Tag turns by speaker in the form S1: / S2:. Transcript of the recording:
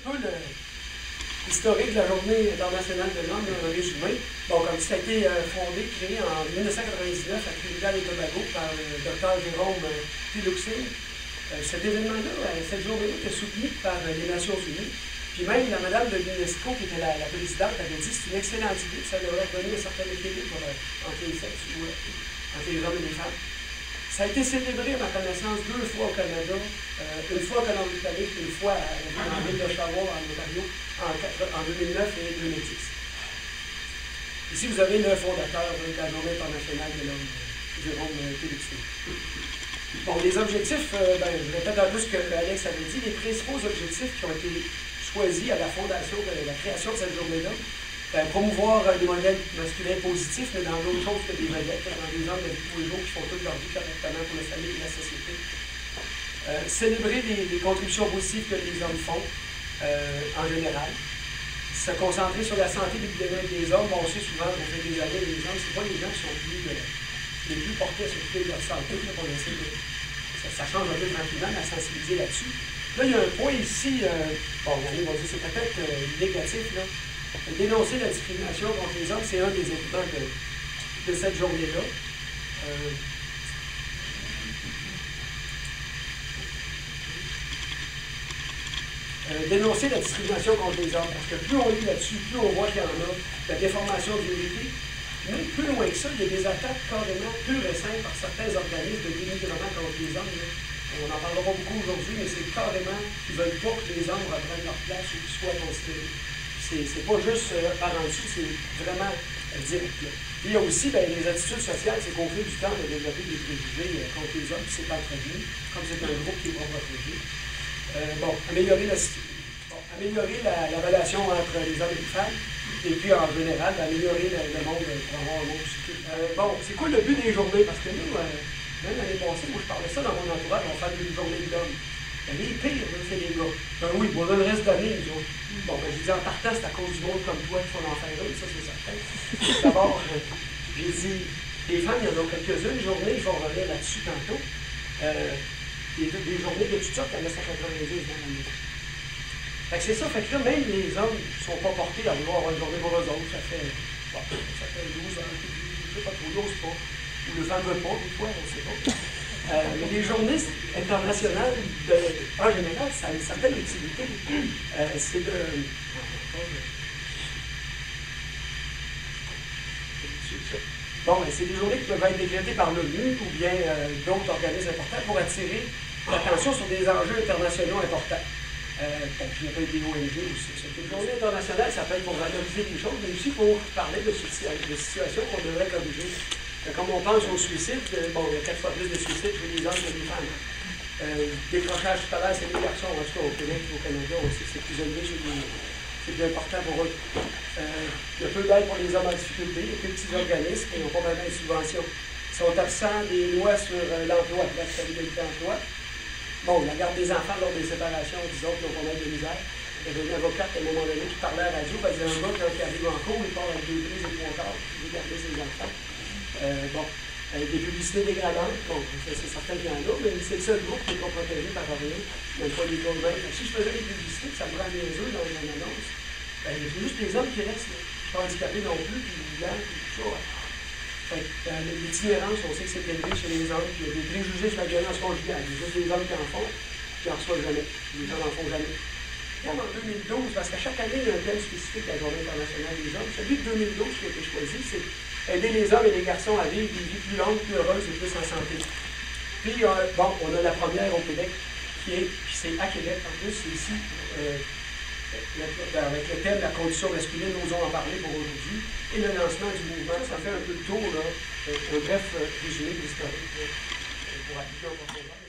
S1: peu l'historique de la Journée internationale de l'homme, un résumé. Bon, comme ça a été créé en 1999 à Trinidad et Tobago par le Dr Jérôme Piluxing. Cet événement-là, cette journée-là, était soutenu par les Nations Unies. Puis même la madame de l'UNESCO, qui était la présidente, avait dit que c'est une excellente idée, ça devrait donner un certain équilibre entre les sexes ou entre les hommes et les femmes. Ça a été célébré, à ma connaissance, 2 fois au Canada, une fois au Colombie-Britannique, une fois à la ville d'Oshawa, en Ontario, en 2009 et 2010. Ici, vous avez le fondateur de la Journée internationale de l'homme, Jérôme Piluxing. Bon, les objectifs, je répète un peu ce que Alex avait dit, les principaux objectifs qui ont été choisis à la fondation, la création de cette journée-là, promouvoir des modèles masculins positifs, mais dans d'autres choses que des vedettes, dans des hommes de tous les jours qui font toute leur vie correctement pour la famille et la société. Célébrer les contributions positives que les hommes font, en général. Se concentrer sur la santé et le bien-être des hommes. Bon, on sait souvent, on fait des années, les hommes, c'est pas les gens qui sont les plus portés à s'occuper de leur santé, là, pour essayer de, ça change un peu tranquillement, à sensibiliser là-dessus. Là, il y a un point ici, bon, il y en a qui vont dire c'est peut-être négatif, là. Dénoncer la discrimination contre les hommes, c'est un des éléments de cette journée-là. Dénoncer la discrimination contre les hommes, parce que plus on lit là-dessus, plus on voit qu'il y en a, la déformation de vérité. Mais plus loin que ça, il y a des attaques carrément pures et simples par certains organismes de dénigrement contre les hommes. Là. On n'en parlera pas beaucoup aujourd'hui, mais c'est carrément qu'ils ne veulent pas que les hommes reprennent leur place ou qu'ils soient considérés. C'est pas juste par en dessous, c'est vraiment direct. Là. Puis il y a aussi les attitudes sociales, c'est qu'au fil du temps, on a développé des préjugés contre les hommes, puis c'est entretenu, comme c'est un groupe qui est pas protégé. Améliorer la relation entre les hommes et les femmes, et puis en général, améliorer le monde pour avoir un monde bon, c'est quoi le but des journées? Parce que nous, même l'année passée, moi je parlais ça dans mon entourage, on fait une journée de l'homme. Les pires, c'est les gars. Oui, bon, le reste de l'année, nous autres. Bon, j'ai dit en partant, c'est à cause du monde comme toi qu'il faut en faire un, ça c'est certain. D'abord, j'ai dit, les femmes, il y en a quelques-unes, journées, il faut revenir là-dessus tantôt. Des journées de toutes sortes, il y en a 192 dans l'année. Fait que c'est ça, fait que là, même les hommes ne sont pas portés à vouloir avoir une journée pour eux autres. Ça fait 12 ans, je ne sais pas trop, ils n'osent pas. Ou le femmes ne veulent pas, des fois, on ne sait pas. Mais les journées internationales, en général, ça a une certaine utilité. C'est de... Bon, c'est des journées qui peuvent être décrétées par l'ONU ou bien d'autres organismes importants pour attirer l'attention sur des enjeux internationaux importants. Puis il y a des ONG aussi. Une journée internationale, ça peut être pour valoriser des choses, mais aussi pour parler de situations qu'on devrait corriger. Comme on pense au suicide, bon, il y a 4 fois plus de suicides chez les hommes que les femmes. Décrochage scolaire, c'est les garçons, en tout cas au Québec et au Canada, on sait que c'est plus élevé chez les... C'est plus important pour eux. Il y a peu d'aide pour les hommes en difficulté, il y a plus de petits organismes qui n'ont pas vraiment de subventions. Ils sont absents des lois sur l'emploi, la stabilité d'emploi. Bon, la garde des enfants lors des séparations, disons qu'ils ont pas mal de misère. Il y avait une avocate à un moment donné qui parlait à la radio, elle disait un gars quand il arrive en cours, il part avec 2 prises et 3 quarts, il veut garder ses enfants. Des publicités dégradantes, bon, c'est certain qu'il y en a, mais c'est le seul groupe qui n'est pas protégé par rien, même pas les gouvernements. Si je faisais des publicités, ça me rend les œufs dans une annonce, il y a juste les hommes qui restent, là. Je suis pas handicapé non plus, puis blanc, puis tout ça. L'itinérance, on sait que c'est élevé chez les hommes, puis il y a des préjugés sur la violence conjugale. Il y a juste des hommes qui en font, qui n'en reçoivent jamais. Les gens n'en font jamais. Même en 2012, parce qu'à chaque année, il y a un thème spécifique de la Journée internationale des hommes. Celui de 2012 qui a été choisi, c'est aider les hommes et les garçons à vivre des vies plus longues, plus heureuses et plus en santé. Puis, bon, on a la première au Québec, puis c'est à Québec en plus, c'est ici, avec le thème de la condition masculine, nous osons en parler pour aujourd'hui, et le lancement du mouvement. Ça fait un peu le tour, là, un bref résumé de l'historique pour appliquer en profondeur.